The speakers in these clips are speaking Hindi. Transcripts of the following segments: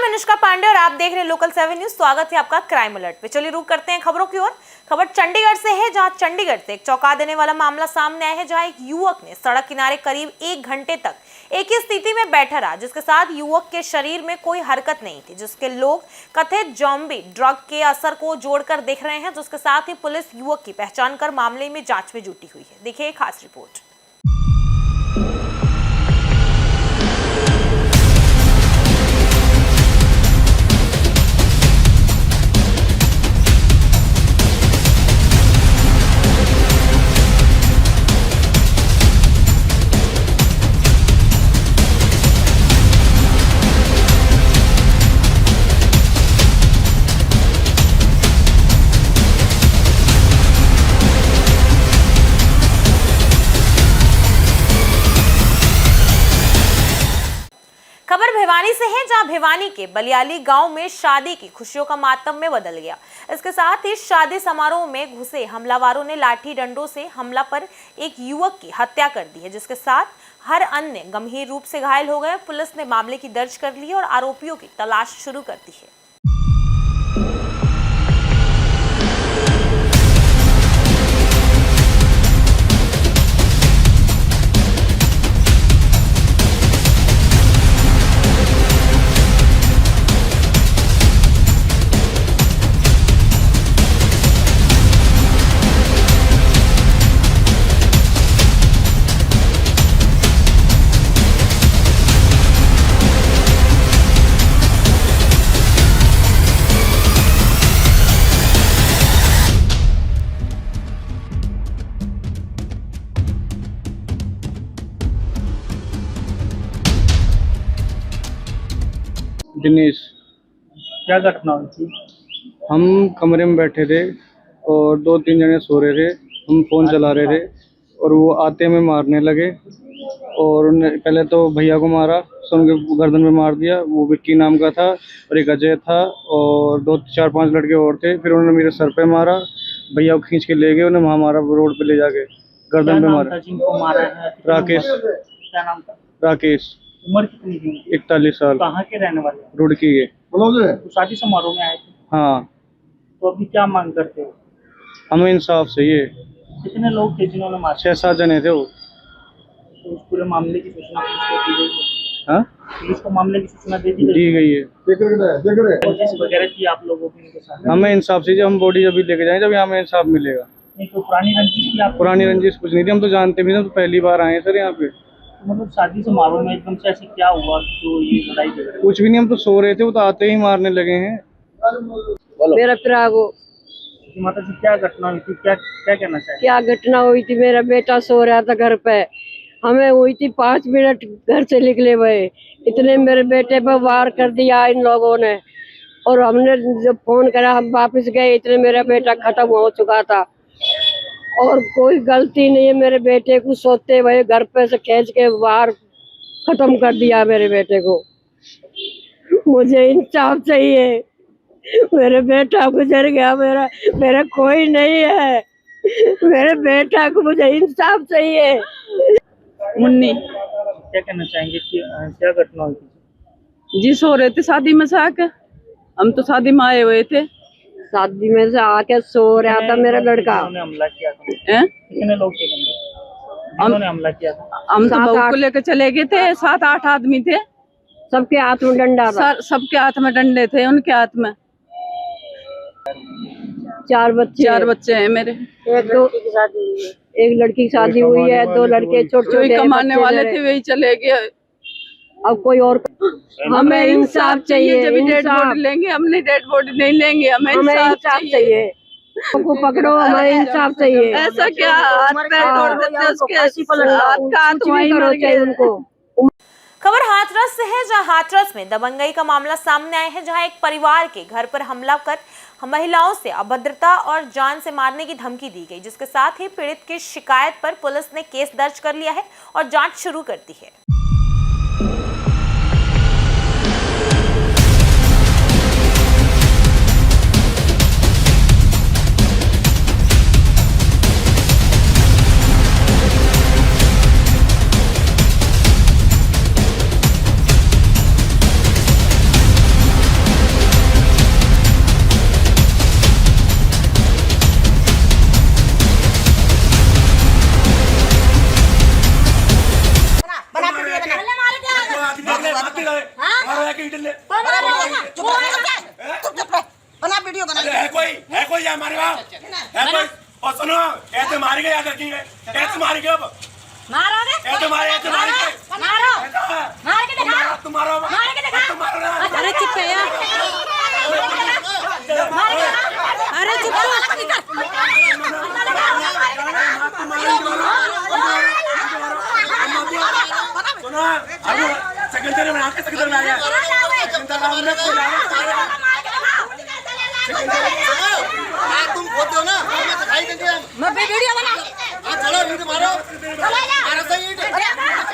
मैं अनुष्का पांडे और आप देख रहे हैं लोकल 7 न्यूज। स्वागत है आपका क्राइम अलर्ट पे। चलिए रुक करते हैं खबरों की ओर। खबर चंडीगढ़ से है, जहां चंडीगढ़ से एक चौंका देने वाला मामला सामने आया है, जहां एक युवक ने सड़क किनारे करीब 1 घंटे तक एक ही स्थिति में बैठा रहा, जिसके साथ युवक के शरीर में कोई हरकत नहीं थी, जिसके लोग कथित ज़ॉम्बी ड्रग के असर को जोड़कर देख रहे हैं, जिसके साथ ही पुलिस युवक की पहचान कर मामले में जांच में जुटी हुई है। देखिए खास रिपोर्ट। खबर भिवानी से है, जहां भिवानी के बलियाली गांव में शादी की खुशियों का मातम में बदल गया। इसके साथ ही शादी समारोह में घुसे हमलावरों ने लाठी डंडों से हमला पर एक युवक की हत्या कर दी है, जिसके साथ हर अन्य गंभीर रूप से घायल हो गए। पुलिस ने मामले की दर्ज कर ली और आरोपियों की तलाश शुरू कर दी है। दिनेश, क्या घटना हुई थी? हम कमरे में बैठे थे और 2-3 जने सो रहे थे। हम फोन चला रहे थे और वो आते में मारने लगे और उन्हें पहले तो भैया को मारा, फिर उनके गर्दन में मार दिया। वो विक्की नाम का था और एक अजय था और 2-4-5 लड़के और थे। फिर उन्होंने मेरे सर पे मारा, भैया को खींच के ले गए, उन्हें वहाँ मारा, रोड पे ले जाके गर्दन पे मारा। जिनको मारा है राकेश। क्या नाम था? राकेश। उम्र कितनी थी? 41 साल। कहाँ के रहने वाले? रुड़की के। तो शादी समारोह में आए थे? हाँ। तो अभी क्या मांग करते हो? हमें इंसाफ चाहिए। कितने लोग थे जिन्होंने मारा? 6-7 जने थे वो। तो उस पूरे मामले की सूचना पुलिस को दी गई है? हाँ, पुलिस को मामले की सूचना दे दी गई है। कोशिश वगैरह की आप लोगों की उनके साथ? हमें इंसाफ चाहिए। हम बॉडी जब भी लेके जाएं, जब यहाँ हमें इंसाफ मिलेगा। नहीं तो पुरानी रंजिश की आप? पुरानी रंजिश कुछ नहीं थी, हम तो जानते भी नहीं, तो पहली बार आए सर यहाँ पे। मतलब शादी समारोह में एकदम से ऐसे क्या हुआ जो ये लड़ाई झगड़ा? कुछ भी नहीं, हम तो सो रहे थे, वो तो आते ही मारने लगे हैं। मेरा पिरागो। माता जी, क्या घटना हुई थी? क्या क्या कहना चाहिए? क्या घटना हुई थी? मेरा बेटा सो रहा था घर पे, हमें हुई थी 5 मिनट घर से निकले हुए, इतने मेरे बेटे पर वार कर दिया इन लोगों ने। और हमने जब फोन करा, हम वापस गए, इतने मेरा बेटा खत्म हो चुका था और कोई गलती नहीं है। मेरे बेटे को सोते हुए घर पे से खींच के बाहर खत्म कर दिया मेरे बेटे को। मुझे इंसाफ चाहिए, मेरे बेटा गुजर गया, मेरा कोई नहीं है, मेरे बेटा को मुझे इंसाफ चाहिए। मुन्नी, क्या कहना चाहेंगे कि क्या घटना हुई थी? जी सो रहे थे शादी में से आके, हम तो शादी में आए हुए थे। शादी में से आके सो रहा था मेरा लड़का। किन्होंने हमला किया था? कितने लोग थे जिन्होंने हमला किया था? हम तो बहू को लेकर चले गए थे, 7-8 आदमी थे। सबके हाथ में डंडा था। सबके हाथ में डंडे थे, उनके हाथ में 4 बच्चे हैं मेरे। एक लड़की की शादी हुई है, 2 लड़के छोटे कमाने वाले थे, वही चले गए। अब कोई और। हमें इंसाफ चाहिए। जब डेड बॉडी लेंगे, हमने डेड बॉडी नहीं लेंगे, हमें इंसाफ चाहिए। को पकड़ो, हमें इंसाफ चाहिए। ऐसा क्या हाथ पैर तोड़ देते उसके, हाथ का उनको। खबर हाथरस से है, जहां हाथरस में दबंगई का मामला सामने आया है, जहां एक परिवार के घर पर हमला कर महिलाओं से अभद्रता और जान से मारने की धमकी दी गई, जिसके साथ ही पीड़ित की शिकायत पर पुलिस ने केस दर्ज कर लिया है और जांच शुरू कर दी है। बना वीडियो बना। है कोई हमारे वहाँ है कोई? और सुनो, ऐसे मारेंगे या रखेंगे? ऐसे मारेंगे अब? मारोगे? ऐसे मारेंगे मारो मार के दिखा, तुम्हारा मार के दिखा। अरे चुप है यार, अरे चुप सुनो, अब सेकेंडरी में आके सेकेंडरी में आ गया। तुम खोते हो ना, मैं दिखाई देंगे हम। मैं वीडियो बना। हाँ चलो वीडियो मारो, मारो सही ईंट।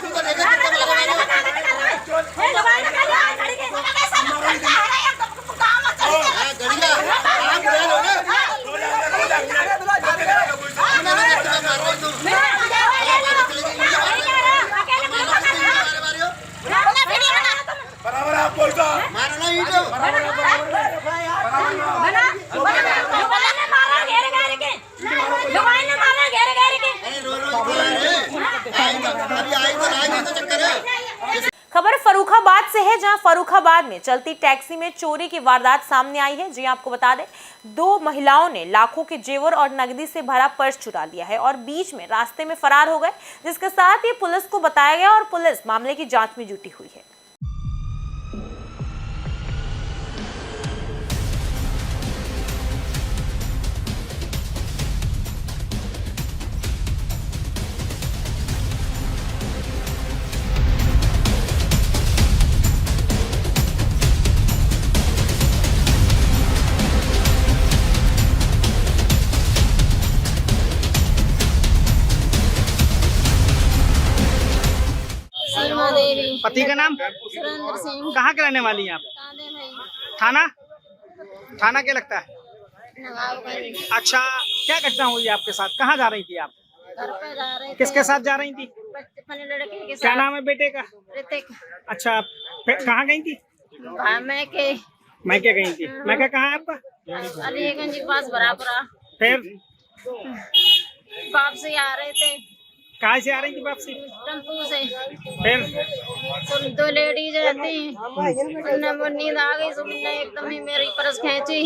तुम तो देखो कितना लगा रहे हो। हाँ गड़िया, आप ले लो ना। बराबर आप बोल दो, मारो ना ईंट। खबर फर्रुखाबाद से है, जहां फर्रुखाबाद में चलती टैक्सी में चोरी की वारदात सामने आई है। जी आपको बता दें, 2 महिलाओं ने लाखों के जेवर और नकदी से भरा पर्स चुरा लिया है और बीच में रास्ते में फरार हो गए, जिसके साथ ही पुलिस को बताया गया और पुलिस मामले की जांच में जुटी हुई है। पति का नाम? सुरेंद्र सिंह। कहाँ के रहने वाली हैं आप? ताने भाई थाना? थाना क्या लगता है? नवाब गंज। अच्छा, क्या घटना हुई आपके साथ? कहाँ जा रही थी आप? घर पे जा रहे थे। किसके साथ जा रही थी? अपने लड़के के क्या साथ। नाम है बेटे का? ऋतिक। अच्छा, फिर कहाँ गई थी? मैं के मैके गई थी। मैके कहाँ है आपका? अलीगंज के पास बराबरा। फिर वापसी आ रहे थे कहाँ से आ रही थी वापसी? टेम्पू से। फिर तो 2 लेडीज रहती, उनने वो नींद आ गई, तो उनने एकदम ही मेरी पर्स खींची।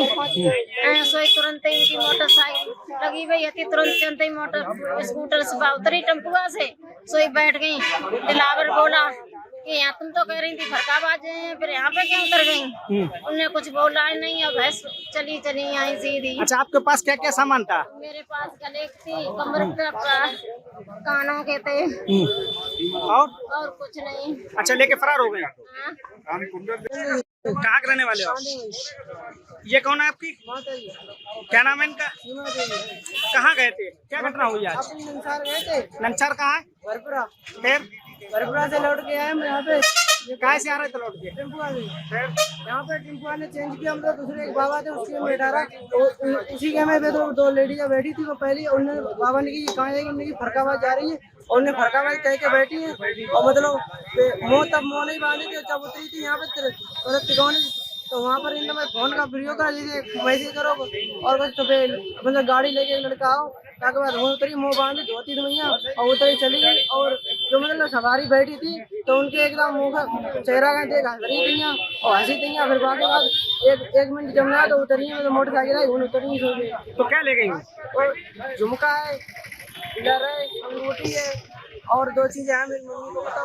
सोई तुरंत ही इनकी मोटरसाइकिल लगी हुई थी, तुरंत चलते ही मोटर स्कूटर से उतरी टेम्पुआ से, सोई बैठ गई। दिलावर बोला कि यहाँ तुम तो कह रही थी फरकाबाद जाए, फिर यहाँ पे क्यों उतर गई? उनने कुछ बोला ही नहीं, अब भैंस चली आई सीधी। अच्छा, आपके पास क्या क्या सामान था? मेरे पास गले थी, कमर का, कानों के थे, और कुछ नहीं। अच्छा, लेके फरार हो गए। हाँ? कहाँ के रहने वाले हो? ये कौन है आपकी? क्या नाम है इनका? कहाँ गए थे? क्या घटना हुई आज? नंसार कहाँ है? फिर बरपुरा से लौट के आए हम यहाँ पे। कहाँ से आ रहे थे लौट के? टेम्पुआ में। यहाँ पे टेम्पुआ ने चेंज किया, हम लोग दूसरे एक बाबा थे उसके में बैठा रहा। उसी के में 2 लेडीज बैठी थी। वो पहली उन्होंने बाबा ने की कहाँ जाएगी, उन्होंने फरकाबाद जा रही है, और उन्हें फरकाबाद कह के बैठी है। और मतलब मुँह तब मुँह नहीं बांधी थी, जब उतरी थी यहाँ पे तिकोनी, तो वहाँ पर इनने मैं फोन का प्रयोग करा, जैसे मैसेज करो और कुछ, तो फिर मतलब गाड़ी लेके लड़का आओ, ताकि बाद वो उतरी, मुँह बांधी, धोती भैया, और उतरी चली गई। और जो मतलब सवारी बैठी थी, तो उनके एकदम मुँह का चेहरा का देख हंसी थी और हंसी थी। फिर बाद एक मिनट जब ना तो उतरी, तो मोटरसाइकिल आई, उतरी सो गई। तो क्या ले गई? और झुमका है, इधर है, अंगूठी है, और 2 चीजें हैं। मेरी मम्मी को पता,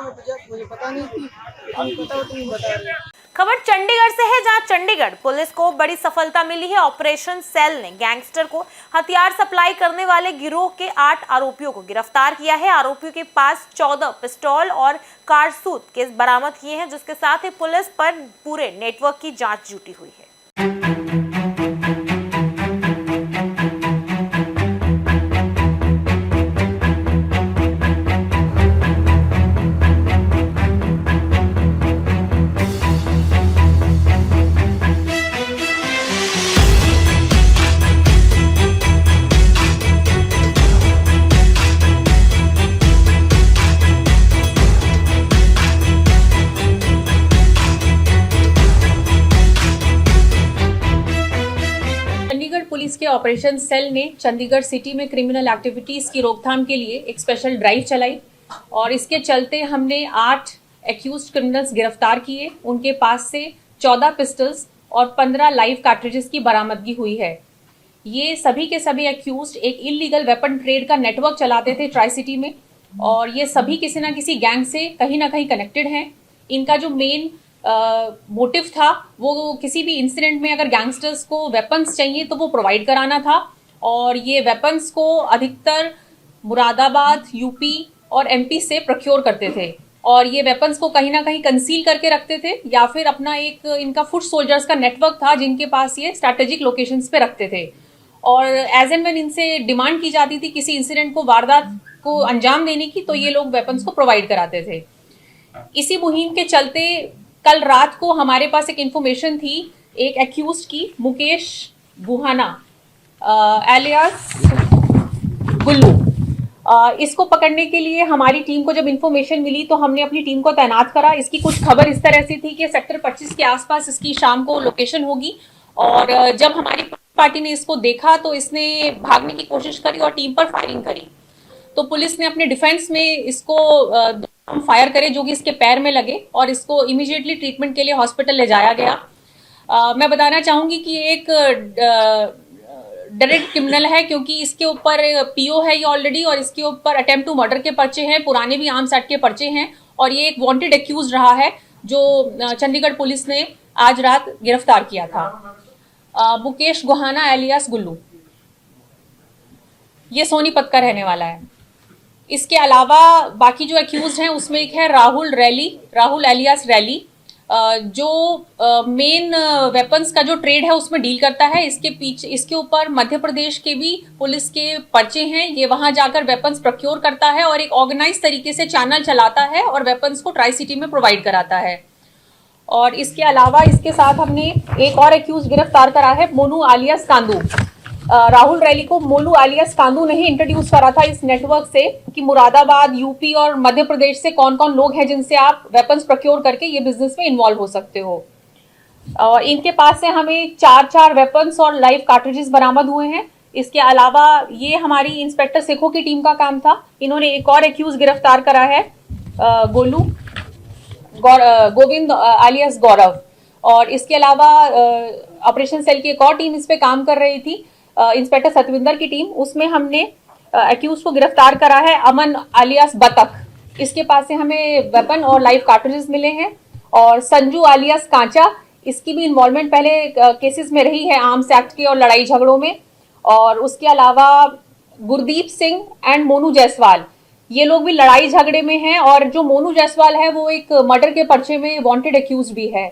मुझे पता नहीं थी, पता हो तुम बता रहे। खबर चंडीगढ़ से है, जहां चंडीगढ़ पुलिस को बड़ी सफलता मिली है। ऑपरेशन सेल ने गैंगस्टर को हथियार सप्लाई करने वाले गिरोह के 8 आरोपियों को गिरफ्तार किया है। आरोपियों के पास 14 पिस्तौल और कारतूस केस बरामद किए हैं, जिसके साथ ही पुलिस पर पूरे नेटवर्क की जांच जुटी हुई है। पुलिस के ऑपरेशन सेल ने चंडीगढ़ सिटी में क्रिमिनल एक्टिविटीज की रोकथाम के लिए एक स्पेशल ड्राइव चलाई और इसके चलते हमने 8 एक्यूज्ड क्रिमिनल्स गिरफ्तार किए। उनके पास से 14 पिस्टल्स और 15 लाइव कार्ट्रिजेस की बरामदगी हुई है। ये सभी के सभी एक्यूज्ड एक इलीगल वेपन ट्रेड का नेटवर्क चलाते थे ट्राई सिटी में, और ये सभी किसी ना किसी गैंग से कहीं ना कहीं कनेक्टेड हैं। इनका जो मेन मोटिव था वो किसी भी इंसिडेंट में अगर गैंगस्टर्स को वेपन्स चाहिए तो वो प्रोवाइड कराना था, और ये वेपन्स को अधिकतर मुरादाबाद, यूपी और एमपी से प्रोक्योर करते थे, और ये वेपन्स को कहीं ना कहीं कंसील करके रखते थे या फिर अपना एक इनका फुट सोल्जर्स का नेटवर्क था जिनके पास ये स्ट्रैटेजिक लोकेशंस पे रखते थे। और एज एंड व्हेन इनसे डिमांड की जाती थी किसी इंसिडेंट को, वारदात को अंजाम देने की, तो ये लोग वेपन्स को प्रोवाइड कराते थे। इसी मुहिम के चलते कल रात को हमारे पास एक इंफॉर्मेशन थी एक एक्यूज्ड की, मुकेश गुहाना एलियास गुल्लू। इसको पकड़ने के लिए हमारी टीम को जब इंफॉर्मेशन मिली तो हमने अपनी टीम को तैनात करा। इसकी कुछ खबर इस तरह से थी कि सेक्टर 25 के आसपास इसकी शाम को लोकेशन होगी, और जब हमारी पार्टी ने इसको देखा तो इसने भागने की कोशिश करी और टीम पर फायरिंग करी। तो पुलिस ने अपने डिफेंस में इसको फायर करे जो कि इसके पैर में लगे, और इसको इमीडिएटली ट्रीटमेंट के लिए हॉस्पिटल ले जाया गया। मैं बताना चाहूंगी कि एक डायरेक्ट क्रिमिनल है, क्योंकि इसके ऊपर पीओ है ये ऑलरेडी, और इसके ऊपर अटेम्प्ट टू मर्डर के पर्चे हैं, पुराने भी आर्म्स एक्ट के पर्चे हैं, और ये एक वांटेड एक्यूज रहा है जो चंडीगढ़ पुलिस ने आज रात गिरफ्तार किया था। मुकेश गुहाना एलियास गुल्लू ये सोनीपत का रहने वाला है। इसके अलावा बाकी जो एक्यूज हैं उसमें एक है राहुल एलियास रैली, जो मेन वेपन्स का जो ट्रेड है उसमें डील करता है। इसके ऊपर मध्य प्रदेश के भी पुलिस के पर्चे हैं। ये वहां जाकर वेपन्स प्रोक्योर करता है और एक ऑर्गेनाइज तरीके से चैनल चलाता है और वेपन्स को ट्राई सिटी में प्रोवाइड कराता है। और इसके अलावा इसके साथ हमने एक और एक्यूज गिरफ्तार करा है, मोनू आलियास कांदू। राहुल रैली को मोनू आलियास कांदू ने ही इंट्रोड्यूस करा था इस नेटवर्क से कि मुरादाबाद, यूपी और मध्य प्रदेश से कौन कौन लोग हैं जिनसे आप वेपन्स प्रोक्योर करके ये बिजनेस में इन्वॉल्व हो सकते हो। और इनके पास से हमें 4 वेपन्स और लाइव कार्ट्रिजेस बरामद हुए हैं। इसके अलावा ये हमारी इंस्पेक्टर सेखो की टीम का काम था। इन्होंने एक और एक्यूज गिरफ्तार करा है, गोविंद आलियास गौरव। और इसके अलावा ऑपरेशन सेल की एक और टीम इस पे काम कर रही थी, इंस्पेक्टर सतविंदर की टीम। उसमें हमने एक्यूज को गिरफ्तार करा है, अमन आलियास बतख। इसके पास से हमें वेपन और लाइव कार्ट्रिजेस मिले हैं। और संजू आलियास कांचा, इसकी भी इन्वॉल्वमेंट पहले केसेस में रही है आर्म्स एक्ट के और लड़ाई झगड़ों में। और उसके अलावा गुरदीप सिंह एंड मोनू जायसवाल, ये लोग भी लड़ाई झगड़े में हैं। और जो मोनू जायसवाल है वो एक मर्डर के पर्चे में वांटेड एक्यूज भी है।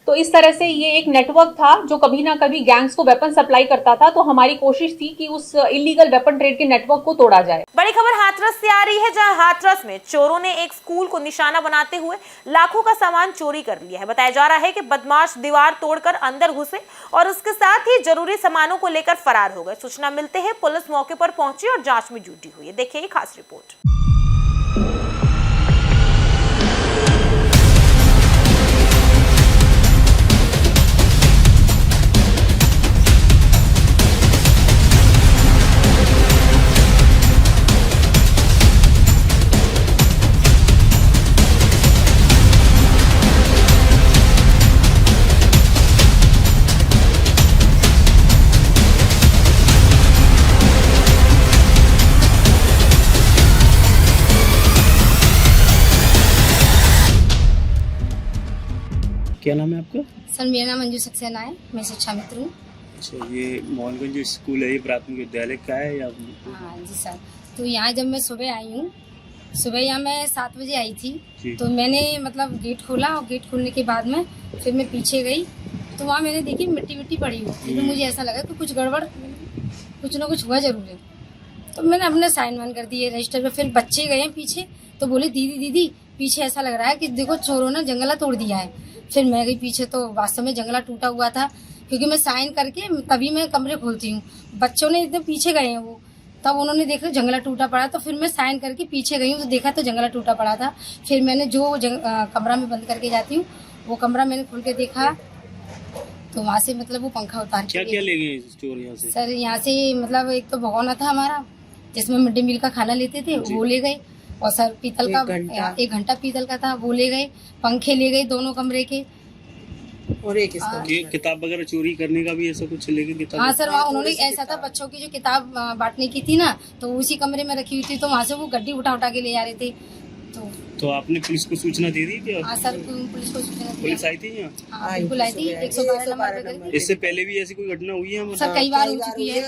तो इस तरह से ये एक नेटवर्क था जो कभी ना कभी गैंग्स को वेपन सप्लाई करता था। तो हमारी कोशिश थी कि उस इलीगल वेपन ट्रेड के नेटवर्क को तोड़ा जाए। बड़ी खबर हाथरस से आ रही है, जहां हाथरस में चोरों ने एक स्कूल को निशाना बनाते हुए लाखों का सामान चोरी कर लिया है। बताया जा रहा है कि बदमाश दीवार तोड़कर अंदर घुसे और उसके साथ ही जरूरी सामानों को लेकर फरार हो गए। सूचना मिलते ही पुलिस मौके पर पहुंची और जांच में जुटी हुई है। देखिए ये खास रिपोर्ट। क्या नाम है आपका? सर मेरा नाम मंजू सक्सेना है, मैं शिक्षा मित्र हूँ। अच्छा, ये मोहनगंज जो स्कूल है ये प्राथमिक विद्यालय का है या? हाँ जी सर। तो यहाँ जब मैं सुबह आई हूँ, सुबह यहाँ मैं 7 बजे आई थी, तो मैंने मतलब गेट खोला और गेट खोलने के बाद में फिर मैं पीछे गई तो वहाँ मैंने देखी मिट्टी पड़ी हुई। तो मुझे ऐसा लगा कि कुछ गड़बड़, कुछ ना कुछ हुआ जरूर है। तो मैंने अपने साइन वाइन कर दिए रजिस्टर पे। फिर बच्चे गए पीछे तो बोले दीदी पीछे ऐसा लग रहा है कि देखो चोरों ने जंगला तोड़ दिया है। फिर मैं गई पीछे तो वास्तव में जंगला टूटा हुआ था, क्योंकि मैं साइन करके तभी मैं कमरे खोलती हूँ। बच्चों ने एकदम पीछे गए हैं वो, तब उन्होंने देखा जंगला टूटा पड़ा। तो फिर मैं साइन करके पीछे गई हूँ तो देखा तो जंगला टूटा पड़ा था। फिर मैंने जो कमरा में बंद करके जाती हूँ वो कमरा मैंने खोल के देखा तो वहाँ से मतलब वो पंखा उतार क्या ले गए चोर यहाँ से? सर यहाँ से मतलब एक तो भगोना था हमारा जिसमें मिड डे मील का खाना लेते थे, वो ले गए। और सर पीतल का 1 घंटा पीतल का था, वो ले गए। पंखे ले गए 2 कमरे के। और एक किताब वगैरह चोरी करने का भी ऐसा कुछ लेके किताब? हाँ सर, वहाँ उन्होंने ऐसा था, बच्चों की जो किताब बांटने की थी ना, तो उसी कमरे में रखी हुई थी, तो वहाँ से वो गड्डी उठा के ले जा रहे थे। तो आपने पुलिस को सूचना दे दी क्या? हाँ सर, पुलिस को सूचना दी। पुलिस आई थी यहाँ? हाँ बिल्कुल आई थी, 112 नंबर पे गई। इससे पहले भी ऐसी कोई घटना हुई है? सर कई बार हो चुकी है,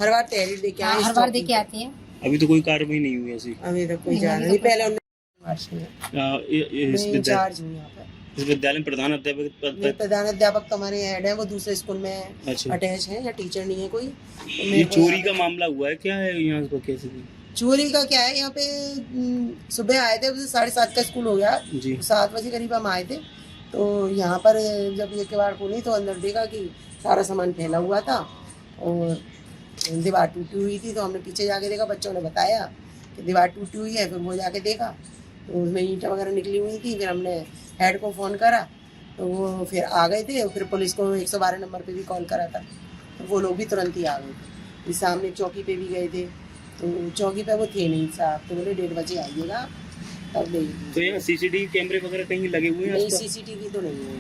हर बार तहरीर देके आए, हर बार देके आते हैं। अभी तो कोई कार्रवाई नहीं हुई ऐसी? अभी तक कोई जा नहीं। पहले इस विद्यालय में प्रधान अध्यापक तो हमारे हेड है, वो दूसरे स्कूल में अटैच है, या टीचर नहीं है कोई। ये चोरी का मामला हुआ है क्या है यहाँ पर? कैसे चोरी का क्या है, यहाँ पे सुबह आए थे, 7:30 का स्कूल हो गया जी। 7 बजे करीब हम आए थे, तो यहाँ पर जब ये किवाड़ खोली तो अंदर देखा कि सारा सामान फैला हुआ था और दीवार टूटी हुई थी। तो हमने पीछे जाके देखा, बच्चों ने बताया कि दीवार टूटी हुई है। फिर वो जाके देखा तो उसमें ईंटें वगैरह निकली हुई थी। फिर हमने हेड को फ़ोन करा तो वो फिर आ गए थे। फिर पुलिस को 112 नंबर पे भी कॉल करा था, तो वो लोग भी तुरंत ही आ गए थे। इस सामने चौकी पे भी गए थे, तो चौकी पे वो थे नहीं साहब, तो बोले 1:30 बजे आइएगा तब देंगे। तो यहाँ सीसीटीवी कैमरे वगैरह कहीं लगे हुए हैं? नहीं, सीसीटीवी तो नहीं है।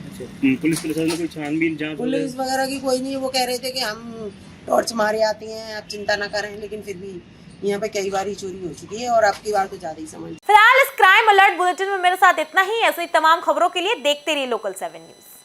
अच्छा, पुलिस प्रशासन ने कोई छानबीन जांच? पुलिस वगैरह की कोई नहीं है। वो कह रहे थे कि हम टॉर्च मारे आती हैं, आप चिंता ना करें, लेकिन फिर भी यहाँ पे कई बार ही चोरी हो चुकी है और आपकी बार तो ज्यादा ही समझ। फिलहाल इस क्राइम अलर्ट बुलेटिन में मेरे साथ इतना ही। ऐसे ही तमाम खबरों के लिए देखते रहिए लोकल 7 न्यूज।